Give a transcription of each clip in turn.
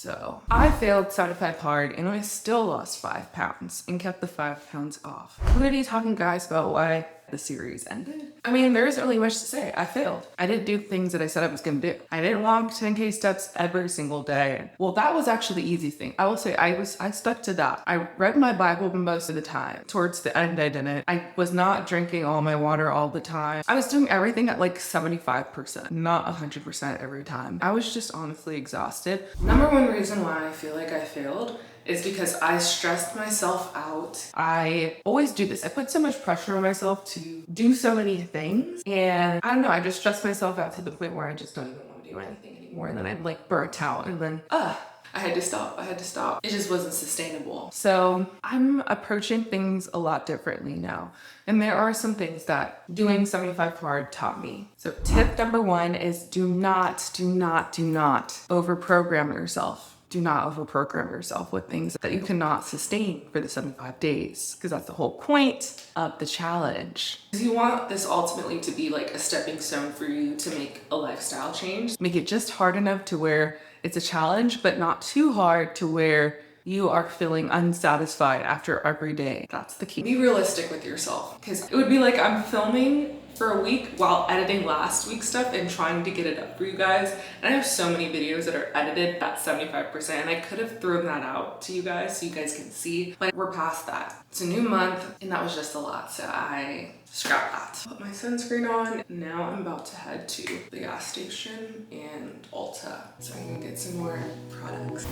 So I failed 75 hard and I still lost 5 pounds and kept the 5 pounds off. I'm gonna be talking, guys, about why the series ended. I mean, there isn't really much to say. I failed. I didn't do things that I said I was gonna do. I didn't walk 10K steps every single day. Well, that was actually the easy thing. I will say I stuck to that. I read my Bible most of the time. Towards the end, I didn't. I was not drinking all my water all the time. I was doing everything at like 75%, not 100% every time. I was just honestly exhausted. Number one reason why I feel like I failed is because I stressed myself out. I always do this. I put so much pressure on myself to do so many things. And I don't know, I just stressed myself out to the point where I just don't even want to do anything anymore. And then I'm like burnt out and then, I had to stop. It just wasn't sustainable. So I'm approaching things a lot differently now. And there are some things that doing 75 hard taught me. So tip number one is do not overprogram yourself. Do not overprogram yourself with things that you cannot sustain for the 75 days, because that's the whole point of the challenge. You want this ultimately to be like a stepping stone for you to make a lifestyle change. Make it just hard enough to where it's a challenge, but not too hard to where you are feeling unsatisfied after every day. That's the key. Be realistic with yourself, because it would be like I'm filming for a week while editing last week's stuff and trying to get it up for you guys. And I have so many videos that are edited at 75%, and I could have thrown that out to you guys so you guys can see, but we're past that. It's a new month and that was just a lot, so I scrapped that. Put my sunscreen on. Now I'm about to head to the gas station and Ulta so I can get some more products.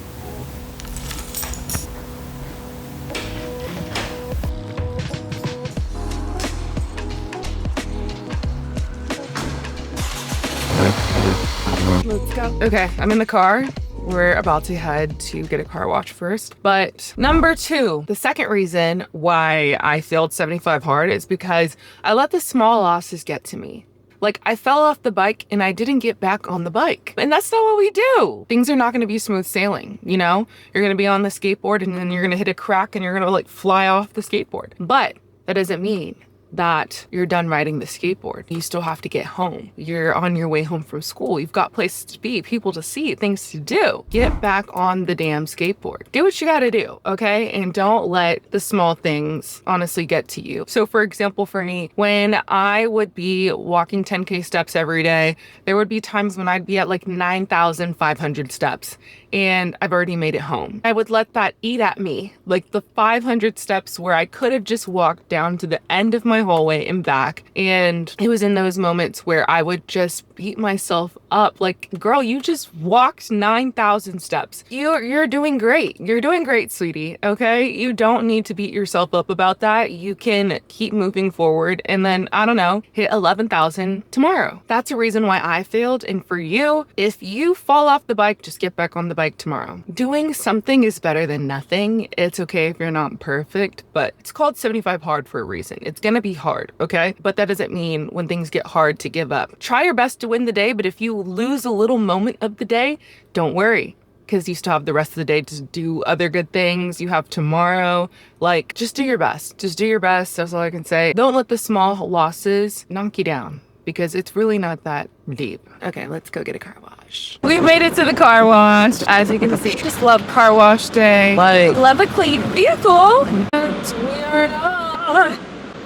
Let's go. Okay, I'm in the car. We're about to head to get a car wash first. But number two, the second reason why I failed 75 hard is because I let the small losses get to me. Like, I fell off the bike and I didn't get back on the bike. And that's not what we do. Things are not going to be smooth sailing, you know? You're going to be on the skateboard and then you're going to hit a crack and you're going to like fly off the skateboard. But that doesn't mean that you're done riding the skateboard. You still have to get home. You're on your way home from school. You've got places to be, people to see, things to do. Get back on the damn skateboard. Do what you gotta do, okay? And don't let the small things honestly get to you. So for example, for me, when I would be walking 10K steps every day, there would be times when I'd be at like 9,500 steps and I've already made it home. I would let that eat at me, like the 500 steps where I could have just walked down to the end of my hallway and back. And it was in those moments where I would just beat myself up. Like, girl, you just walked 9,000 steps. You're doing great. You're doing great, sweetie. Okay. You don't need to beat yourself up about that. You can keep moving forward and then, I don't know, hit 11,000 tomorrow. That's a reason why I failed. And for you, if you fall off the bike, just get back on the bike tomorrow. Doing something is better than nothing. It's okay if you're not perfect, but it's called 75 hard for a reason. It's gonna be hard, okay? But that doesn't mean when things get hard to give up. Try your best to win the day, but if you lose a little moment of the day, don't worry, because you still have the rest of the day to do other good things. You have tomorrow. Like, just do your best. Just do your best. That's all I can say. Don't let the small losses knock you down, because it's really not that deep. Okay, let's go get a car wash. We made it to the car wash. As you can see, just love car wash day. Like, love a clean vehicle. And we are on.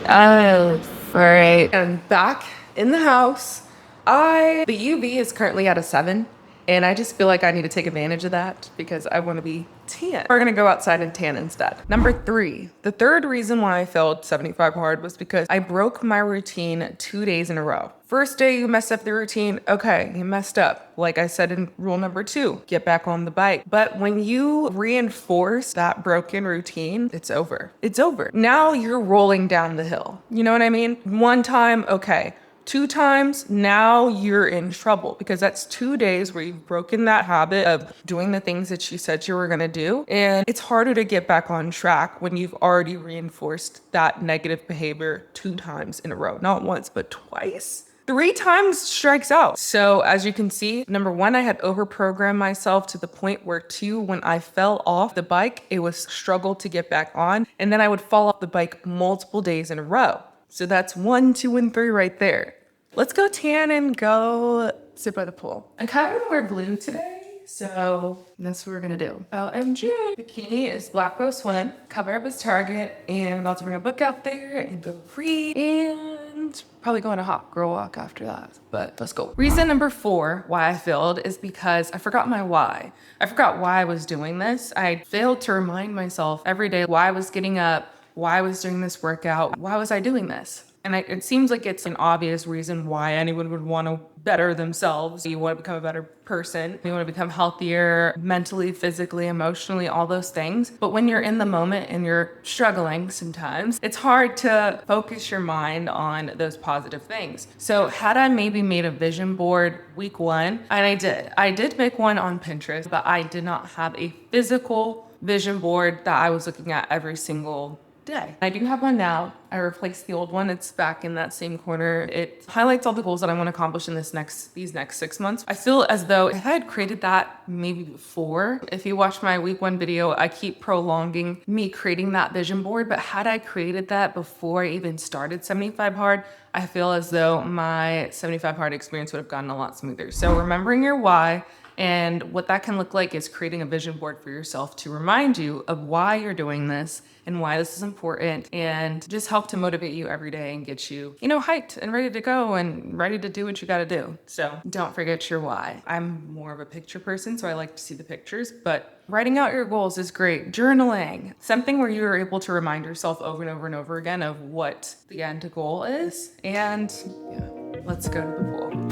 Oh, all right. I'm back in the house. The UV is currently at a 7. And I just feel like I need to take advantage of that because I want to be tan. We're going to go outside and tan instead. Number 3, the third reason why I failed 75 hard was because I broke my routine 2 days in a row. First day you messed up the routine. Okay, you messed up. Like I said in rule number 2, get back on the bike. But when you reinforce that broken routine, it's over. It's over. Now you're rolling down the hill. You know what I mean? One time, okay. 2 times, now you're in trouble because that's 2 days where you've broken that habit of doing the things that you said you were going to do. And it's harder to get back on track when you've already reinforced that negative behavior 2 times in a row. Not once, but twice. 3 times strikes out. So as you can see, number 1, I had overprogrammed myself to the point where 2, when I fell off the bike, it was struggle to get back on. And then I would fall off the bike multiple days in a row. So that's 1, 2, and 3 right there. Let's go tan and go sit by the pool. I kind of want to wear blue today, So that's what we're gonna do. OMG. Bikini is Black Rose Swim. Cover up is Target. And I'm about to bring a book out there and go read. And probably go on a hot girl walk after that. But let's go. Reason number 4 why I failed is because I forgot my why. I forgot why I was doing this. I failed to remind myself every day why I was getting up, why I was doing this workout, why was I doing this? And it seems like it's an obvious reason why anyone would want to better themselves. You want to become a better person. You want to become healthier mentally, physically, emotionally, all those things. But when you're in the moment and you're struggling sometimes, it's hard to focus your mind on those positive things. So had I maybe made a vision board week 1, and I did make one on Pinterest, but I did not have a physical vision board that I was looking at every single day. I do have one now. I replaced the old one. It's back in that same corner. It highlights all the goals that I want to accomplish in these next 6 months. I feel as though if I had created that maybe before, if you watch my week 1 video, I keep prolonging me creating that vision board. But had I created that before I even started 75 Hard, I feel as though my 75 Hard experience would have gotten a lot smoother. So remembering your why, and what that can look like is creating a vision board for yourself to remind you of why you're doing this and why this is important, and just help to motivate you every day and get you, hyped and ready to go and ready to do what you got to do. So don't forget your why. I'm more of a picture person, so I like to see the pictures, but writing out your goals is great. Journaling, something where you're able to remind yourself over and over and over again of what the end goal is. And yeah, let's go to the pool.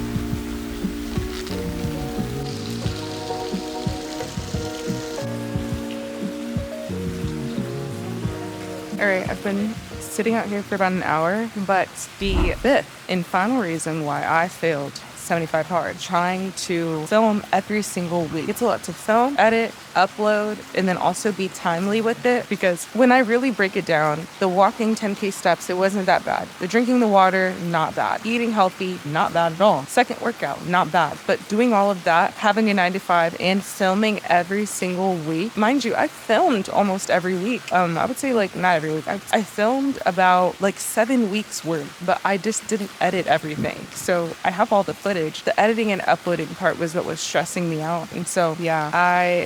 All right, I've been sitting out here for about an hour, but the 5th and final reason why I failed 75 Hard, trying to film every single week. It's a lot to film, edit, upload, and then also be timely with it, because when I really break it down, the walking 10K steps, it wasn't that bad. The drinking the water, not bad. Eating healthy, not bad at all. Second workout, not bad. But doing all of that, having a 9 to 5 and filming every single week, mind you, I filmed almost every week. I would say not every week. I filmed about 7 weeks worth, but I just didn't edit everything. So I have all the footage. The editing and uploading part was what was stressing me out. And so, yeah,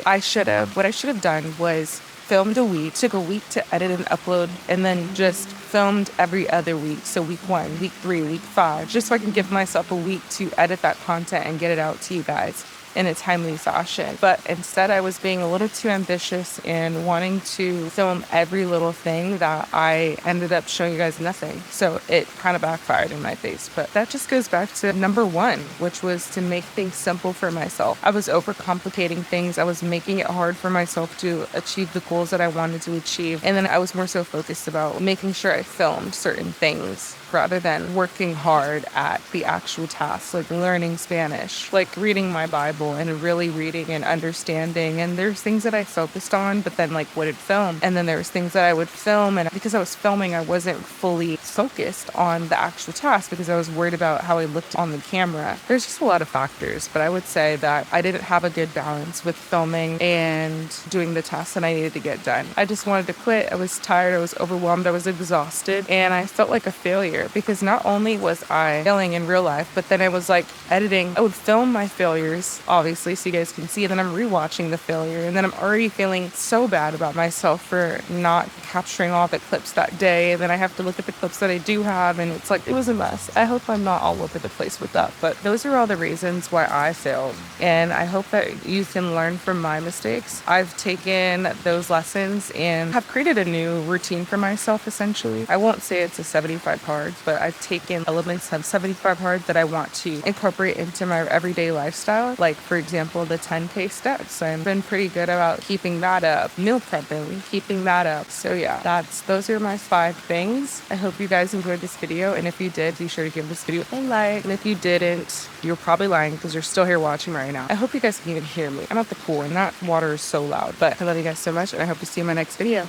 what I should have done was filmed a week, took a week to edit and upload, and then just filmed every other week. So week 1, week 3, week 5, just so I can give myself a week to edit that content and get it out to you guys in a timely fashion. But instead, I was being a little too ambitious and wanting to film every little thing that I ended up showing you guys nothing. So it kind of backfired in my face. But that just goes back to number 1, which was to make things simple for myself. I was overcomplicating things. I was making it hard for myself to achieve the goals that I wanted to achieve. And then I was more so focused about making sure I filmed certain things rather than working hard at the actual tasks, like learning Spanish, like reading my Bible and really reading and understanding. And there's things that I focused on, but then wouldn't film. And then there's things that I would film, and because I was filming, I wasn't fully focused on the actual task because I was worried about how I looked on the camera. There's just a lot of factors, but I would say that I didn't have a good balance with filming and doing the tasks that I needed to get done. I just wanted to quit. I was tired. I was overwhelmed. I was exhausted, and I felt like a failure because not only was I failing in real life, but then I was editing. I would film my failures, obviously, so you guys can see. Then I'm rewatching the failure, and then I'm already feeling so bad about myself for not capturing all the clips that day. And then I have to look at the clips that I do have, and it's it was a mess. I hope I'm not all over the place with that, but those are all the reasons why I failed, and I hope that you can learn from my mistakes. I've taken those lessons and have created a new routine for myself, essentially. I won't say it's a 75 hard, but I've taken elements of 75 hard that I want to incorporate into my everyday lifestyle. Like, for example, the 10K steps. I've been pretty good about keeping that up. Meal prepping, keeping that up. So yeah, those are my 5 things. I hope you guys enjoyed this video. And if you did, be sure to give this video a like. And if you didn't, you're probably lying because you're still here watching right now. I hope you guys can even hear me. I'm at the pool and that water is so loud. But I love you guys so much, and I hope to see you in my next video.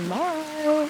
Bye.